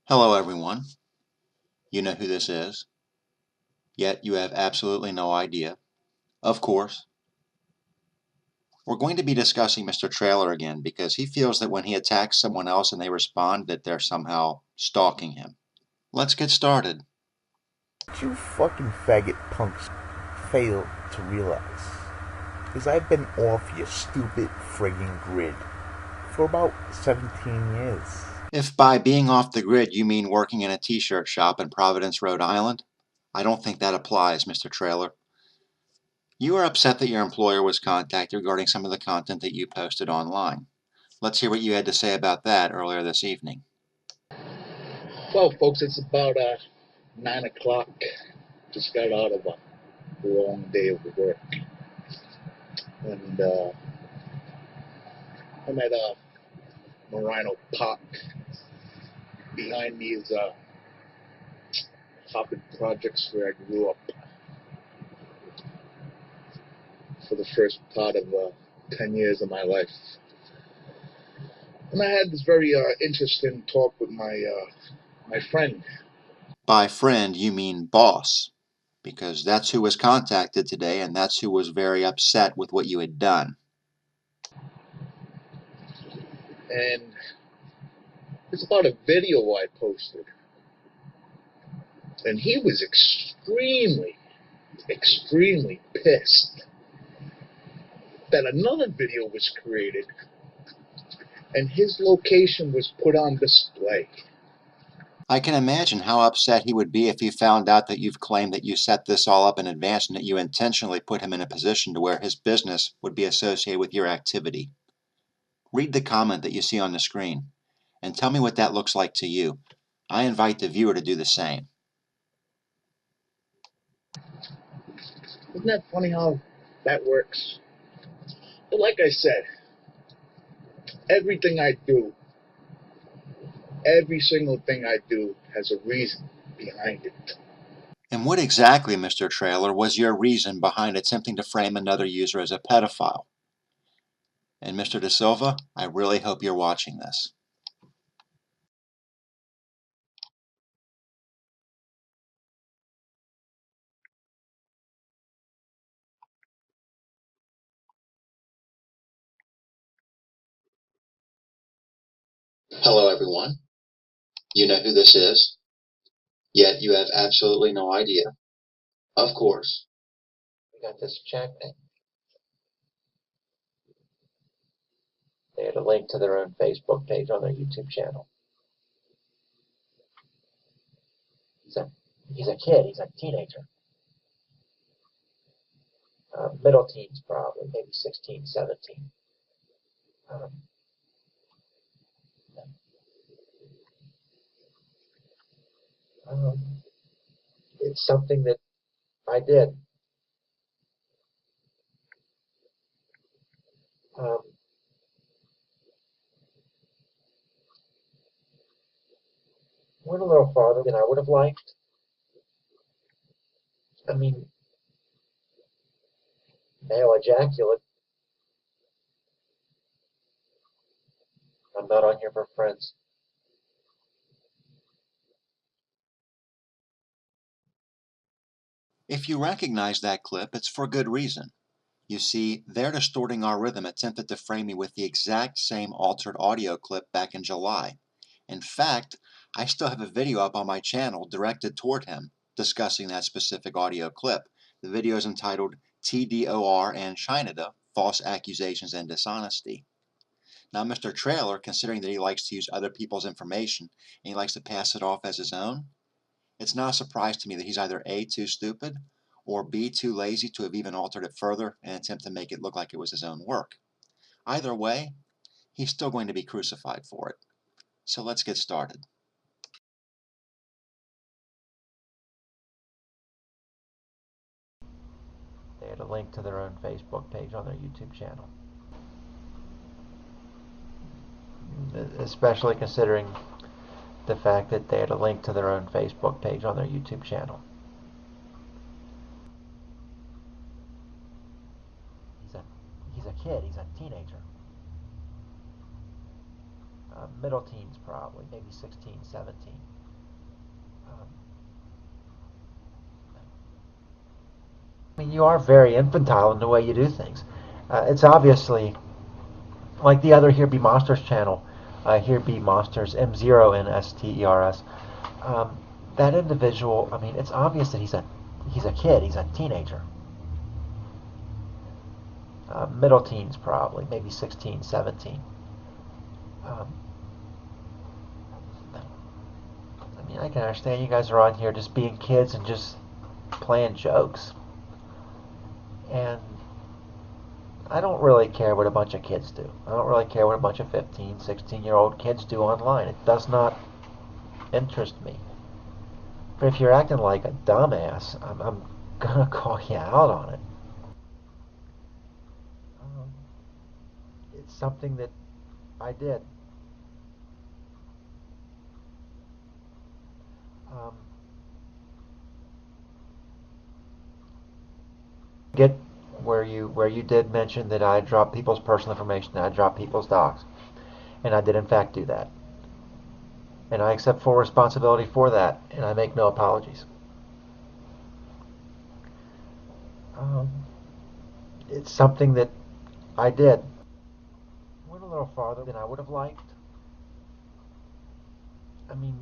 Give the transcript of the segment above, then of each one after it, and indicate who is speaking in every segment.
Speaker 1: Hello everyone. You know who this is, yet you have absolutely no idea. Of course. We're going to be discussing Mr. Traylor again because he feels that when he attacks someone else and they respond that they're somehow stalking him. Let's get started.
Speaker 2: You fucking faggot punks fail to realize is I've been off your stupid friggin' grid for about 17 years.
Speaker 1: If by being off the grid you mean working in a t-shirt shop in Providence, Rhode Island, I don't think that applies, Mr. Traylor. You are upset that your employer was contacted regarding some of the content that you posted online. Let's hear what you had to say about that earlier this evening.
Speaker 3: Well, folks, it's about 9 o'clock. Just got out of a long day of work. And I'm at Moreno Park. Behind me is Hoppin Projects where I grew up for the first part of 10 years of my life. And I had this very interesting talk with my friend.
Speaker 1: By friend, you mean boss, because that's who was contacted today, and that's who was very upset with what you had done.
Speaker 3: And it's about a video I posted. And he was extremely pissed that another video was created and his location was put on display.
Speaker 1: I can imagine how upset he would be if he found out that you've claimed that you set this all up in advance and that you intentionally put him in a position to where his business would be associated with your activity. Read the comment that you see on the screen and tell me what that looks like to you. I invite the viewer to do the same.
Speaker 3: Isn't that funny how that works? But like I said, everything I do, every single thing I do has a reason behind it.
Speaker 1: And what exactly, Mr. Traylor, was your reason behind attempting to frame another user as a pedophile? And Mr. De Silva, I really hope you're watching this. Hello everyone. You know who this is, yet you have absolutely no idea. Of course.
Speaker 4: We got this check. They had a link to their own Facebook page on their YouTube channel. He's a kid. He's a teenager. Middle teens probably, maybe 16, 17. It's something that I did. Went a little farther than I would have liked. I mean, male ejaculate. I'm not on here for friends.
Speaker 1: If you recognize that clip, it's for good reason. You see, their distorting our rhythm attempted to frame me with the exact same altered audio clip back in July. In fact, I still have a video up on my channel directed toward him, discussing that specific audio clip. The video is entitled TDOR and China, False Accusations and Dishonesty. Now, Mr. Traylor, considering that he likes to use other people's information and he likes to pass it off as his own, it's not a surprise to me that he's either A, too stupid, or B, too lazy to have even altered it further in an attempt to make it look like it was his own work. Either way, he's still going to be crucified for it. So let's get started.
Speaker 4: They had a link to their own Facebook page on their YouTube channel. Especially considering the fact that they had a link to their own Facebook page on their YouTube channel. He's a kid. He's a teenager. Middle teens probably, maybe 16, 17. I mean, you are very infantile in the way you do things. It's obviously like the other Here Be Monsters channel, Here Be Monsters, M0NSTERS. That individual, I mean, it's obvious that he's a kid, he's a teenager. Middle teens probably, maybe 16, 17. I mean, I can understand you guys are on here just being kids and just playing jokes. And I don't really care what a bunch of kids do. I don't really care what a bunch of 15, 16-year-old kids do online. It does not interest me. But if you're acting like a dumbass, I'm going to call you out on it. It's something that I did. Get where you did mention that I dropped people's personal information, that I dropped people's docs, and I did in fact do that, and I accept full responsibility for that, and I make no apologies. It's something that I did. Went a little farther than I would have liked. I mean,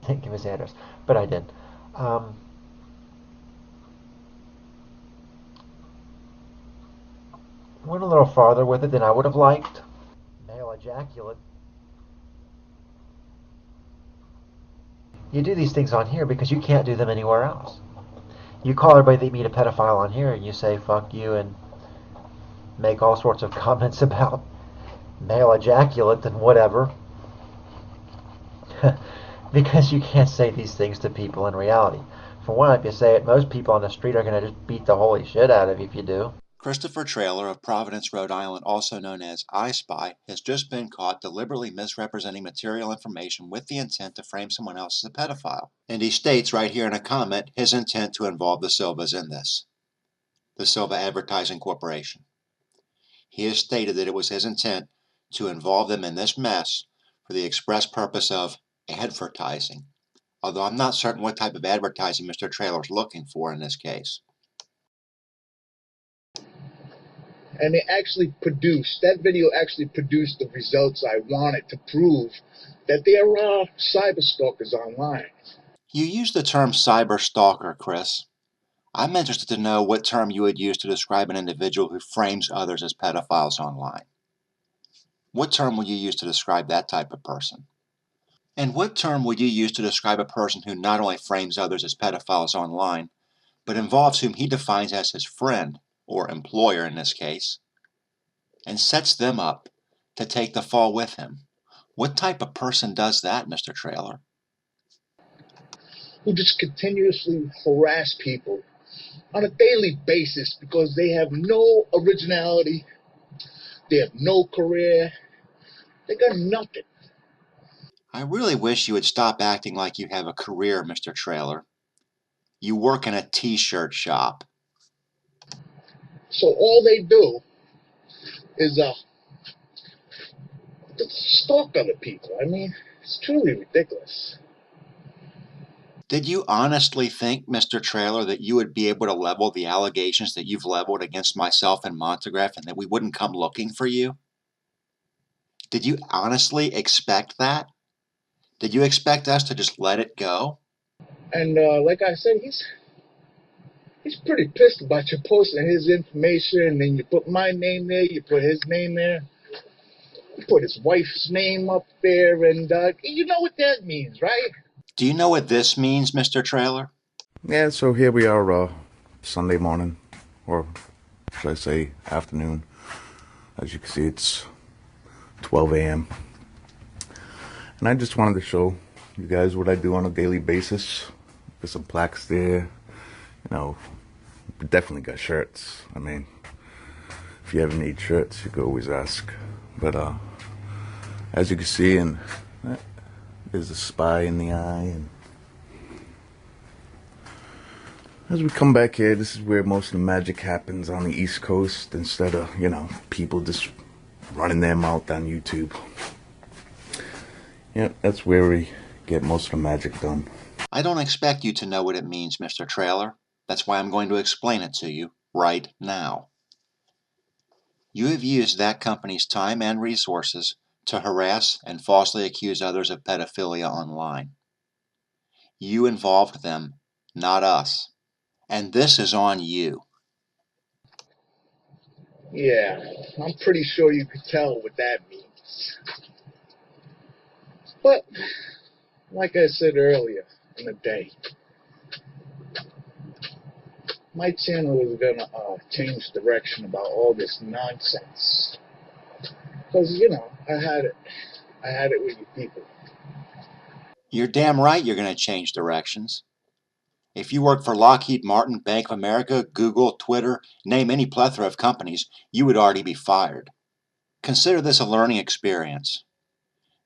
Speaker 4: I didn't give his address, but I did. Went a little farther with it than I would have liked. Male ejaculate. You do these things on here because you can't do them anywhere else. You call everybody that you meet a pedophile on here and you say fuck you and make all sorts of comments about male ejaculate and whatever. Because you can't say these things to people in reality. For one, if you say it, most people on the street are going to just beat the holy shit out of you if you do.
Speaker 1: Christopher Traylor of Providence, Rhode Island, also known as EyeSpy, has just been caught deliberately misrepresenting material information with the intent to frame someone else as a pedophile. And he states right here in a comment his intent to involve the Silvas in this. The Silva Advertising Corporation. He has stated that it was his intent to involve them in this mess for the express purpose of advertising. Although I'm not certain what type of advertising Mr. Traylor is looking for in this case.
Speaker 3: And that video actually produced the results I wanted to prove that there are cyber stalkers online.
Speaker 1: You used the term cyber stalker, Chris. I'm interested to know what term you would use to describe an individual who frames others as pedophiles online. What term would you use to describe that type of person? And what term would you use to describe a person who not only frames others as pedophiles online, but involves whom he defines as his friend, or employer in this case, and sets them up to take the fall with him? What type of person does that, Mr. Traylor?
Speaker 3: Who just continuously harass people on a daily basis because they have no originality, they have no career, they got nothing.
Speaker 1: I really wish you would stop acting like you have a career, Mr. Traylor. You work in a t-shirt shop.
Speaker 3: So all they do is stalk other people. I mean, it's truly ridiculous.
Speaker 1: Did you honestly think, Mr. Traylor, that you would be able to level the allegations that you've leveled against myself and Montagraph and that we wouldn't come looking for you? Did you honestly expect that? Did you expect us to just let it go?
Speaker 3: And like I said, he's pretty pissed about you posting his information, and then you put my name there, you put his name there, you put his wife's name up there, and you know what that means, right?
Speaker 1: Do you know what this means, Mr. Traylor?
Speaker 2: Yeah, so here we are, Sunday morning, or should I say afternoon. As you can see, it's 12 a.m. And I just wanted to show you guys what I do on a daily basis. There's some plaques there. You know, we definitely got shirts. I mean, if you ever need shirts, you could always ask. But as you can see, and there's a spy in the eye. And as we come back here, this is where most of the magic happens on the East Coast. Instead of, you know, people just running their mouth on YouTube. Yeah, that's where we get most of the magic done.
Speaker 1: I don't expect you to know what it means, Mr. Traylor. That's why I'm going to explain it to you right now. You have used that company's time and resources to harass and falsely accuse others of pedophilia online. You involved them, not us. And this is on you.
Speaker 3: Yeah, I'm pretty sure you could tell what that means. But, like I said earlier in the day, my channel is gonna change direction about all this nonsense. Because, I had it with you people.
Speaker 1: You're damn right you're going to change directions. If you worked for Lockheed Martin, Bank of America, Google, Twitter, name any plethora of companies, you would already be fired. Consider this a learning experience.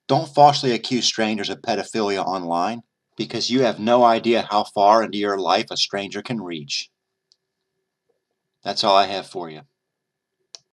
Speaker 1: Don't falsely accuse strangers of pedophilia online, because you have no idea how far into your life a stranger can reach. That's all I have for you.